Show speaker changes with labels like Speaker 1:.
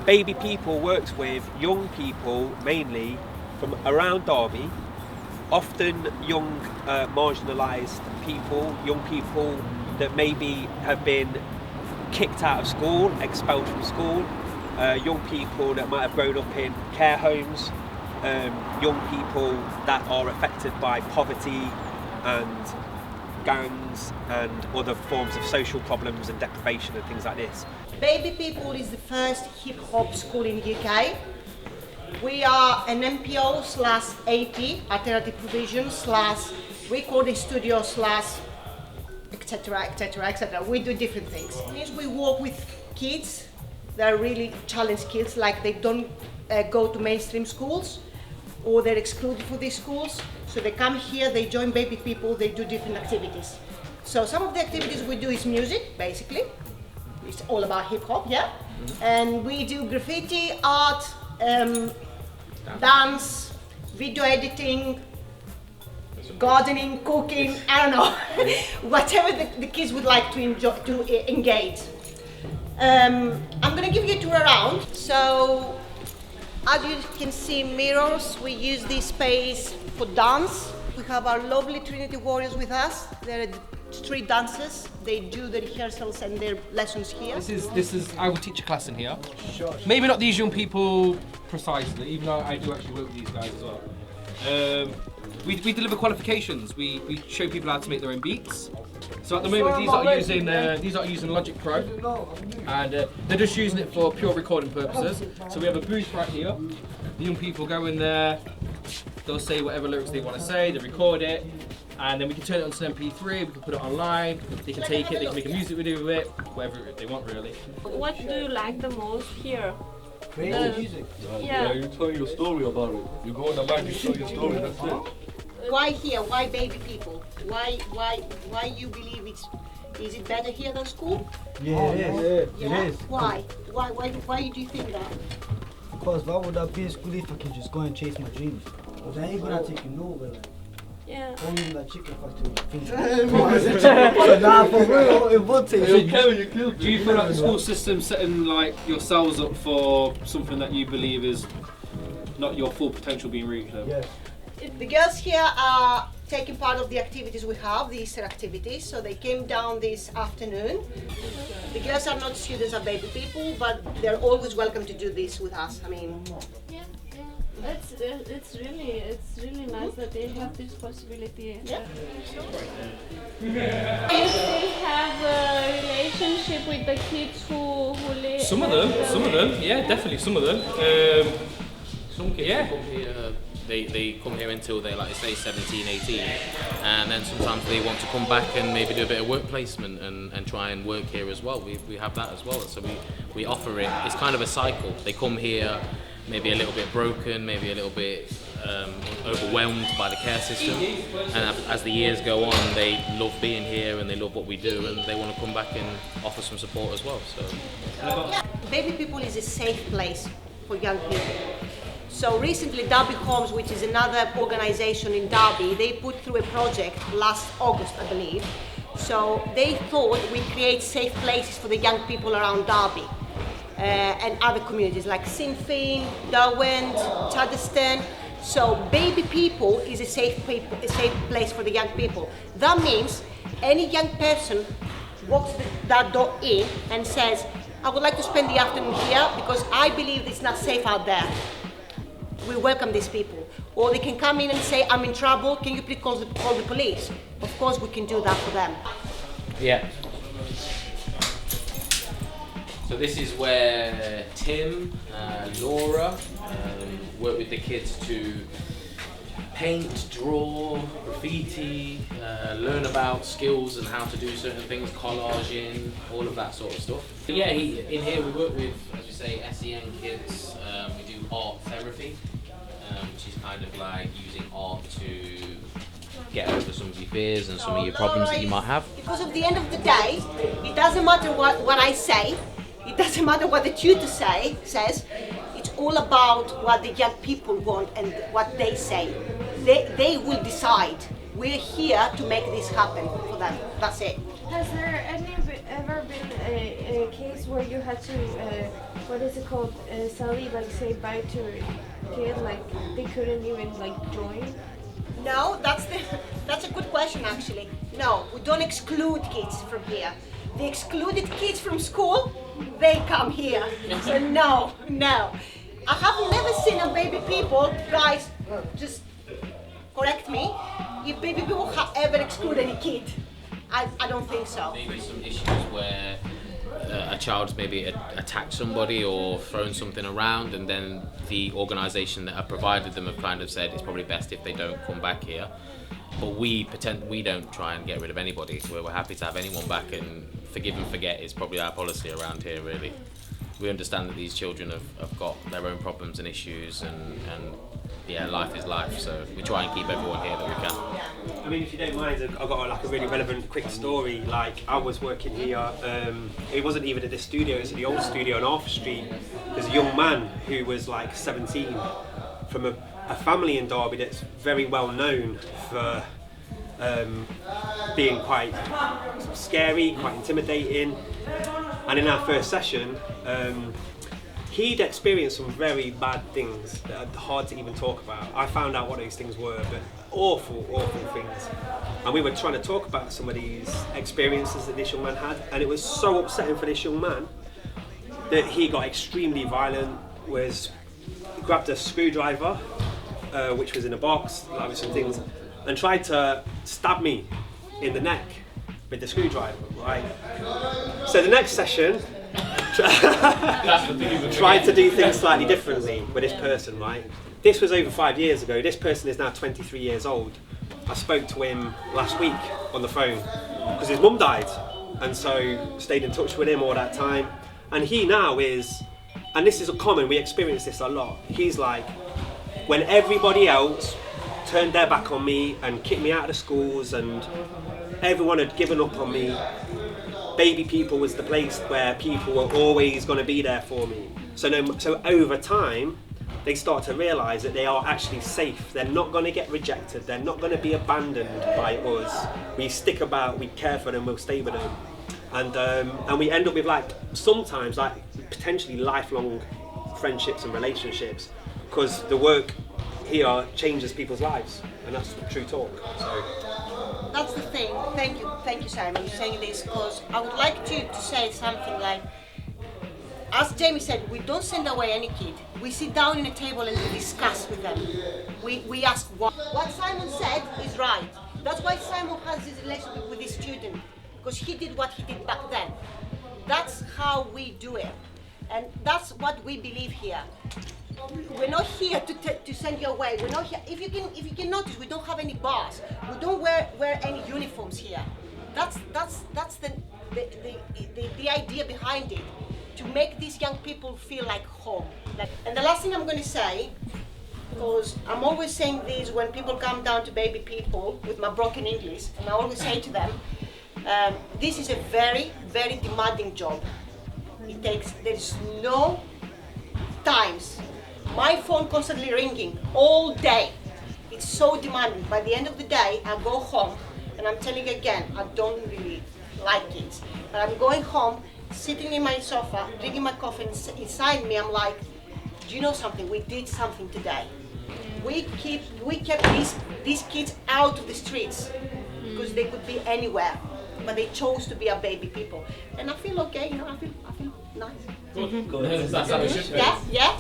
Speaker 1: Baby People works with young people mainly from around Derby, often young marginalised people, young people that maybe have been kicked out of school, expelled from school, young people that might have grown up in care homes, young people that are affected by poverty and gangs and other forms of social problems and deprivation and things like this.
Speaker 2: Baby People is the first hip hop school in the UK. We are an NPO / AT, alternative provision / recording studio / etc, etc, etc. We do different things. Means we work with kids that are really challenged kids, like they don't go to mainstream schools or they're excluded from these schools. So they come here, they join Baby People, they do different activities. So some of the activities we do is music, basically. It's all about hip hop, yeah? And we do graffiti, art, dance, video editing, gardening, cooking, I don't know, whatever the kids would like to enjoy, to engage. I'm gonna give you a tour around. So, as you can see, mirrors, we use this space for dance. We have our lovely Trinity Warriors with us. They're street dancers. They do the rehearsals and their lessons here.
Speaker 3: This is I will teach a class in here. Sure. Maybe not these young people precisely, even though I do actually work with these guys as well. We deliver qualifications. We show people how to make their own beats. So at the moment these are using Logic Pro, and they're just using it for pure recording purposes. So we have a booth right here. The young people go in there. They'll say whatever lyrics they want to say. They record it. And then we can turn it onto an MP3, we can put it online, they can take it, they can make a music video with it, whatever they want really.
Speaker 4: What do you like the most here?
Speaker 5: Creative music.
Speaker 4: Yeah,
Speaker 5: you tell your story about it. You go on the mic, you tell your story, that's it.
Speaker 2: Why here? Why Baby People? Why you believe is it better here than school?
Speaker 6: Yeah, it is.
Speaker 2: Why do you think that?
Speaker 6: Because why would I be in school if I can just go and chase my dreams? Because I ain't gonna take you nowhere. Like,
Speaker 4: yeah.
Speaker 6: only in that chicken factory. Nah, for real, it would take you.
Speaker 3: Do you feel like the school system setting like yourselves up for something that you believe is not your full potential being reached?
Speaker 6: Yes.
Speaker 2: The girls here are taking part of the activities we have, the Easter activities, so they came down this afternoon. The girls are not students of Baby People, but they're always welcome to do this with us. I mean,
Speaker 4: Yeah. It's really nice that they have this possibility.
Speaker 2: Yeah.
Speaker 4: You still have a relationship with the kids who live.
Speaker 3: Some of them, yeah, definitely some of them.
Speaker 7: Some kids come here, they come here until they're like say 17, 18, and then sometimes they want to come back and maybe do a bit of work placement and try and work here as well. We have that as well, so we offer it. It's kind of a cycle. They come here maybe a little bit broken, maybe a little bit overwhelmed by the care system, and as the years go on they love being here and they love what we do and they want to come back and offer some support as well. So
Speaker 2: yeah. Baby People is a safe place for young people. So recently Derby Homes, which is another organisation in Derby, they put through a project last August, I believe. So they thought we create safe places for the young people around Derby. And other communities like Sinn Féin, Derwent, Chaddesden. So Baby People is a safe place for the young people. That means any young person walks that door in and says, I would like to spend the afternoon here because I believe it's not safe out there. We welcome these people. Or they can come in and say, I'm in trouble, can you please call the police? Of course we can do that for them.
Speaker 7: yeah. So this is where Tim, Laura work with the kids to paint, draw, graffiti, learn about skills and how to do certain things, collaging, all of that sort of stuff. But yeah, in here we work with, as we say, SEN kids. We do art therapy, which is kind of like using art to get over some of your fears and some of your problems that you might have.
Speaker 2: Because at the end of the day, it doesn't matter what I say. It doesn't matter what the tutor says. It's all about what the young people want and what they say. They will decide. We're here to make this happen for them. That's it.
Speaker 8: Has there ever been a case where you had to, what is it called, Sally, like say bye to a kid, like they couldn't even like join?
Speaker 2: No, that's a good question actually. No, we don't exclude kids from here. The excluded kids from school, they come here. So no. I have never seen a baby people, guys, just correct me, if baby people have ever excluded any kid. I don't think so.
Speaker 7: Maybe some issues where a child's maybe attacked somebody or thrown something around, and then the organisation that have provided them have kind of said it's probably best if they don't come back here. But we don't try and get rid of anybody. We're happy to have anyone back, and forgive and forget is probably our policy around here, really. We understand that these children have got their own problems and issues, and yeah, life is life, so we try and keep everyone here that we can.
Speaker 1: I mean, if you don't mind, I've got like a really relevant quick story. Like, I was working here, it wasn't even at this studio, it's at the old studio on Arthur Street. There's a young man who was like 17 from a family in Derby that's very well known for being quite scary, quite intimidating. And in our first session, he'd experienced some very bad things that are hard to even talk about. I found out what those things were, but awful things. And we were trying to talk about some of these experiences that this young man had, and it was so upsetting for this young man that he got extremely violent, grabbed a screwdriver, which was in a box, like with some things, and tried to stab me in the neck with the screwdriver, right? So the next session, tried to do things slightly differently with this person, right? This was over 5 years ago. This person is now 23 years old. I spoke to him last week on the phone because his mum died, and so stayed in touch with him all that time. And he now is, and this is common, we experience this a lot, he's like, when everybody else turned their back on me and kicked me out of the schools and everyone had given up on me, Baby People was the place where people were always going to be there for me. So over time, they start to realise that they are actually safe. They're not going to get rejected. They're not going to be abandoned by us. We stick about, we care for them, we'll stay with them. And we end up with sometimes potentially lifelong friendships and relationships, because the work here changes people's lives, and that's true talk. So
Speaker 2: that's the thing. Thank you, Simon, for saying this, because I would like to say something like, as Jamie said, we don't send away any kid. We sit down in a table and we discuss with them. We ask what Simon said is right. That's why Simon has this relationship with his student, because he did what he did back then. That's how we do it, and that's what we believe here. We're not here to send you away. We're not here. If you can notice, we don't have any bars. We don't wear any uniforms here. That's the idea behind it, to make these young people feel like home. And the last thing I'm going to say, because I'm always saying this when people come down to Baby People with my broken English, and I always say to them, this is a very, very demanding job. There's no times. My phone constantly ringing all day. It's so demanding. By the end of the day, I go home, and I'm telling you again, I don't really like it. But I'm going home, sitting in my sofa, drinking my coffee, and inside me I'm like, do you know something? We did something today. We kept these kids out of the streets, because they could be anywhere, but they chose to be our Baby People. And I feel okay, I feel nice.
Speaker 7: Good. That's how it should be.
Speaker 2: Yeah.